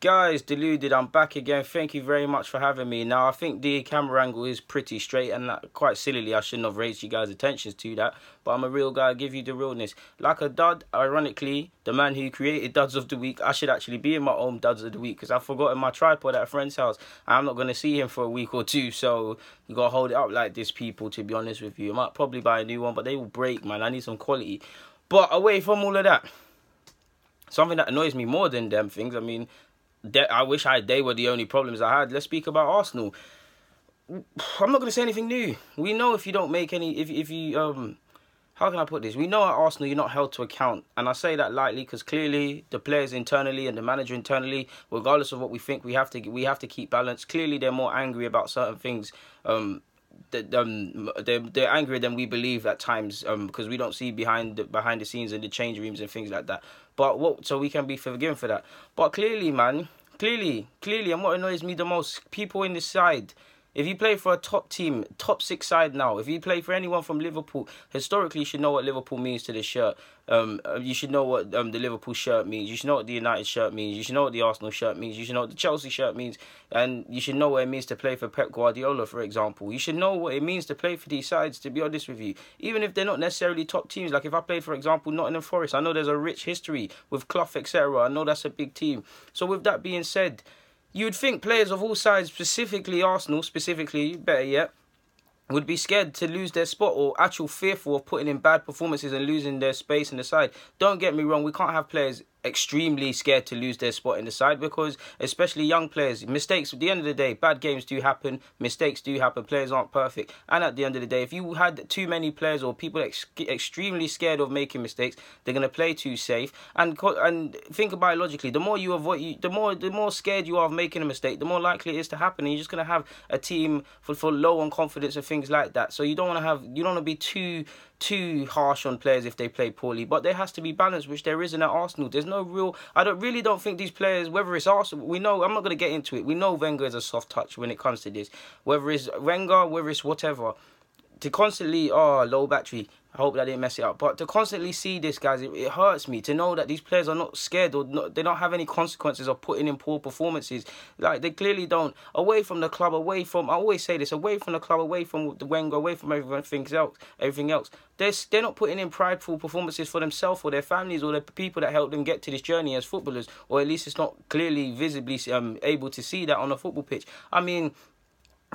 Guys, Deluded, I'm back again. Thank you very much for having me. Now, I think the camera angle is pretty straight, and quite sillily, I shouldn't have raised you guys' attention to that. But I'm a real guy, I give you the realness. Like a dud, ironically, the man who created Duds of the Week, I should actually be in my own Duds of the Week, because I've forgotten my tripod at a friend's house. I'm not going to see him for a week or two, so you got to hold it up like this, people, to be honest with you. I might probably buy a new one, but they will break, man. I need some quality. But away from all of that, something that annoys me more than them things, I mean, I wish they were the only problems I had. Let's speak about Arsenal. I'm not going to say anything new. We know if you don't make any, if you, how can I put this? We know at Arsenal you're not held to account. And I say that lightly because clearly the players internally and the manager internally, regardless of what we think, we have to keep balance. Clearly they're more angry about certain things. They're angrier than we believe at times because we don't see behind the scenes and the change rooms and things like that. But so we can be forgiven for that. But clearly, man, clearly, and what annoys me the most, people in this side. If you play for a top team, top 6 side now, if you play for anyone from Liverpool, historically you should know what Liverpool means to the shirt. You should know what the Liverpool shirt means. You should know what the United shirt means. You should know what the Arsenal shirt means. You should know what the Chelsea shirt means. And you should know what it means to play for Pep Guardiola, for example. You should know what it means to play for these sides, to be honest with you. Even if they're not necessarily top teams. Like if I played, for example, Nottingham Forest, I know there's a rich history with Clough, etc. I know that's a big team. So with that being said, you'd think players of all sides, specifically Arsenal, better yet, would be scared to lose their spot or actual fearful of putting in bad performances and losing their space in the side. Don't get me wrong, we can't have players extremely scared to lose their spot in the side because especially young players, mistakes at the end of the day, bad games do happen, mistakes do happen, players aren't perfect, and at the end of the day, if you had too many players or people extremely scared of making mistakes, they're going to play too safe. And think about it logically, the more you avoid, the more scared you are of making a mistake, the more likely it is to happen, and you're just going to have a team for low on confidence and things like that. So you don't want to be too harsh on players if they play poorly, but there has to be balance, which there isn't at Arsenal. There's no real, I don't think these players, whether it's Arsenal, we know, I'm not going to get into it, we know Wenger is a soft touch when it comes to this, whether it's Wenger, whether it's whatever, to constantly, low battery, I hope that didn't mess it up, but to constantly see this, guys, it hurts me to know that these players are not scared or they don't have any consequences of putting in poor performances. Like, they clearly don't. Away from the club, I always say this, away from the club, away from the Wenger, away from everything else, they're not putting in prideful performances for themselves or their families or the people that helped them get to this journey as footballers, or at least it's not clearly, visibly able to see that on a football pitch. I mean,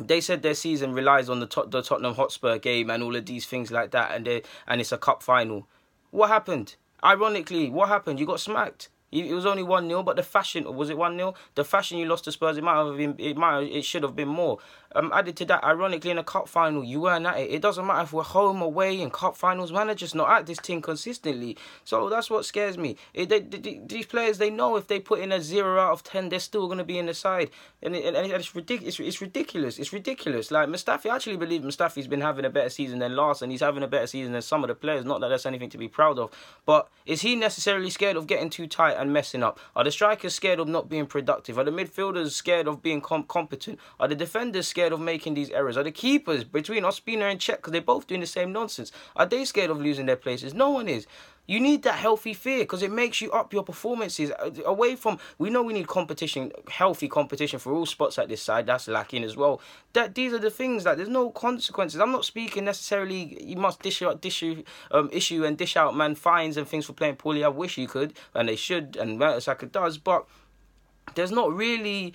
they said their season relies on the Tottenham Hotspur game and all of these things like that, and it's a cup final. What happened? Ironically, what happened? You got smacked. It was only 1-0, but the fashion, was it 1-0? The fashion you lost to Spurs, it should have been more. Added to that, ironically, in a cup final, you weren't at it. It doesn't matter if we're home, away, in cup finals, man, are just not at this thing consistently. So that's what scares me. These players, they know if they put in a 0 out of 10, they're still going to be in the side. And it's ridiculous. It's ridiculous. It's ridiculous. Like, Mustafi, I actually believe Mustafi's been having a better season than last, and he's having a better season than some of the players. Not that that's anything to be proud of. But is he necessarily scared of getting too tight and messing up? Are the strikers scared of not being productive? Are the midfielders scared of being competent? Are the defenders scared of making these errors? Are the keepers between Ospina and Cech, because they're both doing the same nonsense, are they scared of losing their places? No one is. You need that healthy fear because it makes you up your performances. Away from, we know we need competition, healthy competition for all spots at this side. That's lacking as well. These are the things that there's no consequences. I'm not speaking necessarily you must issue and dish out man fines and things for playing poorly. I wish you could, and they should, and Mertesacker does, but there's not really.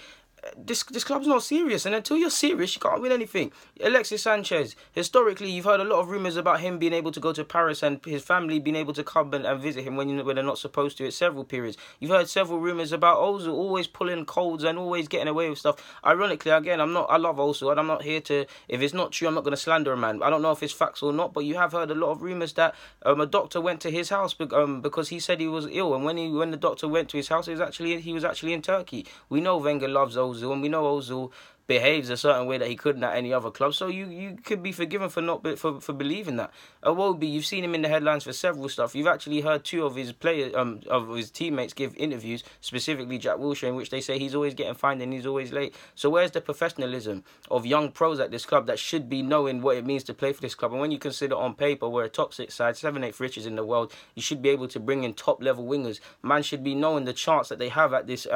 This club's not serious, and until you're serious, you can't win anything. Alexis Sanchez, historically, you've heard a lot of rumours about him being able to go to Paris and his family being able to come and visit him when they're not supposed to at several periods. You've heard several rumours about Ozil always pulling colds and always getting away with stuff. Ironically, again, I love Ozil, and I'm not here to, if it's not true, I'm not going to slander a man. I don't know if it's facts or not, but you have heard a lot of rumours that a doctor went to his house because he said he was ill, and when the doctor went to his house, he was actually in Turkey. We know Wenger loves Ozil, and we know Ozil behaves a certain way that he couldn't at any other club. So you could be forgiven for not for believing that. Iwobi, you've seen him in the headlines for several stuff. You've actually heard two of his players, of his teammates give interviews, specifically Jack Wilshere, in which they say he's always getting fined and he's always late. So where's the professionalism of young pros at this club that should be knowing what it means to play for this club? And when you consider on paper we're a top 6 side, 7/8 richest in the world, you should be able to bring in top level wingers. Man should be knowing the chance that they have at this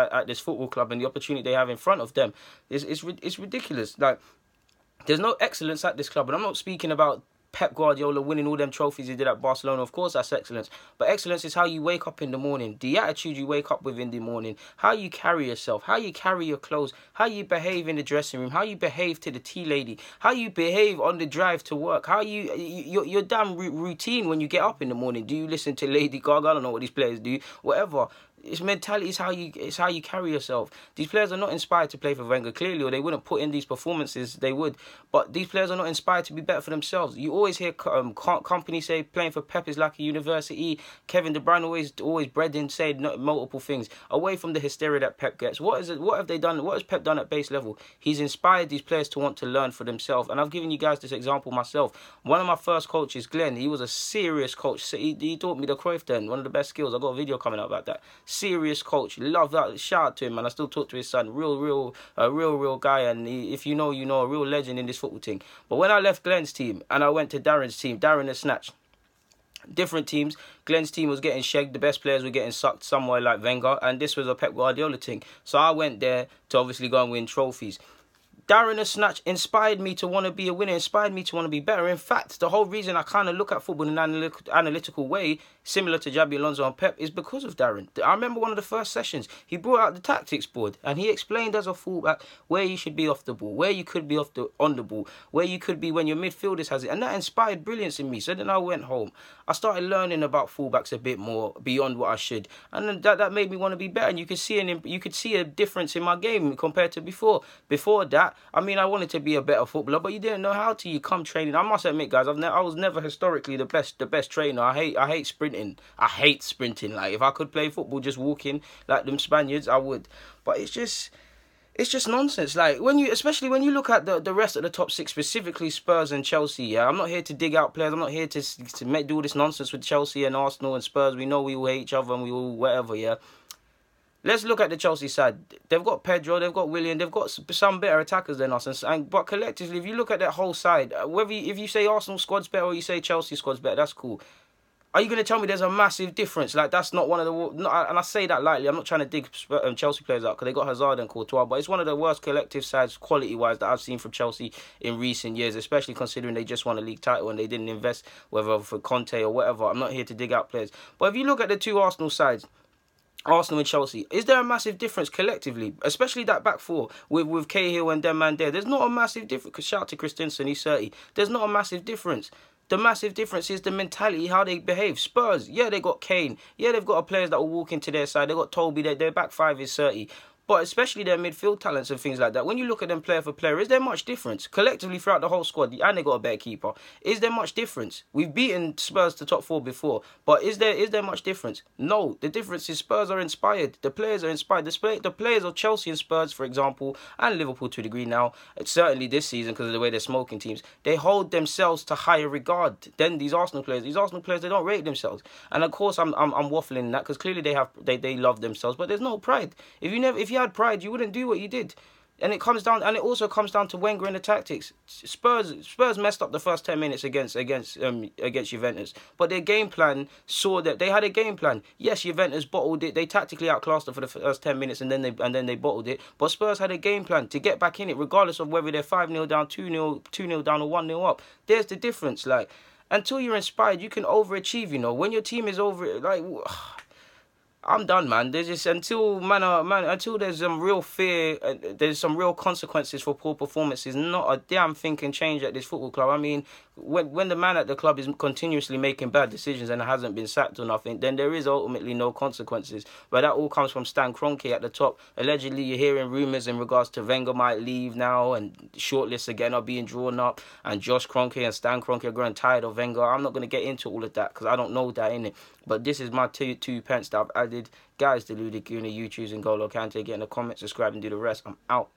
football club and the opportunity they have in front of them. It's ridiculous. Like, there's no excellence at this club, and I'm not speaking about Pep Guardiola winning all them trophies he did at Barcelona. Of course, that's excellence. But excellence is how you wake up in the morning, the attitude you wake up with in the morning, how you carry yourself, how you carry your clothes, how you behave in the dressing room, how you behave to the tea lady, how you behave on the drive to work, how your damn routine when you get up in the morning. Do you listen to Lady Gaga? I don't know what these players do. Whatever. It's mentality. It's how you carry yourself. These players are not inspired to play for Wenger, clearly, or they wouldn't put in these performances. They would, but these players are not inspired to be better for themselves. You always hear companies say playing for Pep is like a university. Kevin De Bruyne always bred in say multiple things away from the hysteria that Pep gets. What have they done? What has Pep done at base level? He's inspired these players to want to learn for themselves. And I've given you guys this example myself. One of my first coaches, Glenn, he was a serious coach. So he taught me the Cruyff Den, one of the best skills. I've got a video coming out about that. Serious coach, love that. Shout out to him, man. I still talk to his son. Real guy, and if you know, a real legend in this football team. But when I left Glenn's team and I went to Darren's team, Darren and Snatch, different teams. Glenn's team was getting shagged. The best players were getting sucked somewhere like Wenger, and this was a Pep Guardiola thing. So I went there to obviously go and win trophies. Darren and Snatch inspired me to want to be a winner, inspired me to want to be better. In fact, the whole reason I kind of look at football in an analytical way, similar to Xabi Alonso and Pep, is because of Darren. I remember one of the first sessions, he brought out the tactics board and he explained as a fullback where you should be off the ball, where you could be on the ball, where you could be when your midfielders has it. And that inspired brilliance in me. So then I went home. I started learning about fullbacks a bit more beyond what I should. And then that made me want to be better. And you could see a difference in my game compared to before. Before that, I mean, I wanted to be a better footballer, but you didn't know how to. You come training. I must admit, guys, I was never historically the best trainer. I hate sprinting. I hate sprinting. Like, if I could play football just walking like them Spaniards, I would. But it's just nonsense. Like, especially when you look at the rest of the top 6, specifically Spurs and Chelsea. Yeah, I'm not here to dig out players. I'm not here to do all this nonsense with Chelsea and Arsenal and Spurs. We know we all hate each other and we all whatever. Yeah. Let's look at the Chelsea side. They've got Pedro, they've got Willian, they've got some better attackers than us. But collectively, if you look at that whole side, if you say Arsenal squad's better or you say Chelsea squad's better, that's cool. Are you going to tell me there's a massive difference? Like, that's not one of the... And I say that lightly. I'm not trying to dig Chelsea players out because they got Hazard and Courtois. But it's one of the worst collective sides, quality-wise, that I've seen from Chelsea in recent years, especially considering they just won a league title and they didn't invest, whether for Conte or whatever. I'm not here to dig out players. But if you look at the two Arsenal sides, Arsenal and Chelsea, is there a massive difference collectively, especially that back four with Cahill and them man there? There's not a massive difference. Because shout out to Christensen, he's 30. There's not a massive difference. The massive difference is the mentality, how they behave. Spurs, yeah, they got Kane. Yeah, they've got players that will walk into their side. They got Toby, their back five is 30. But especially their midfield talents and things like that. When you look at them player for player, is there much difference? Collectively throughout the whole squad, and they got a better keeper. Is there much difference? We've beaten Spurs to top 4 before. But is there much difference? No. The difference is Spurs are inspired. The players are inspired. The players of Chelsea and Spurs, for example, and Liverpool to a degree now, certainly this season because of the way they're smoking teams, they hold themselves to higher regard than these Arsenal players. These Arsenal players, they don't rate themselves. And of course, I'm waffling in that because clearly they love themselves, but there's no pride. If you had pride, you wouldn't do what you did. And it also comes down to Wenger and the tactics. Spurs messed up the first 10 minutes against Juventus, but their game plan saw that they had a game plan. Yes, Juventus bottled it. They tactically outclassed them for the first 10 minutes, and then they bottled it. But Spurs had a game plan to get back in it, regardless of whether they're 5-0 down, 2-0 down, or 1-0 up. There's the difference. Like, until you're inspired, you can overachieve. You know, when your team is I'm done, man. There's just until there's some real fear, there's some real consequences for poor performances. Not a damn thing can change at this football club. I mean, when the man at the club is continuously making bad decisions and hasn't been sacked or nothing, then there is ultimately no consequences. But that all comes from Stan Kroenke at the top. Allegedly, you're hearing rumours in regards to Wenger might leave now, and shortlists again are being drawn up, and Josh Kroenke and Stan Kroenke are growing tired of Wenger. I'm not going to get into all of that because I don't know that, innit? But this is my two pence that I've added. Guys, the Ludic Guna, YouTube's and Golo Kante. Get in the comments, subscribe, and do the rest. I'm out.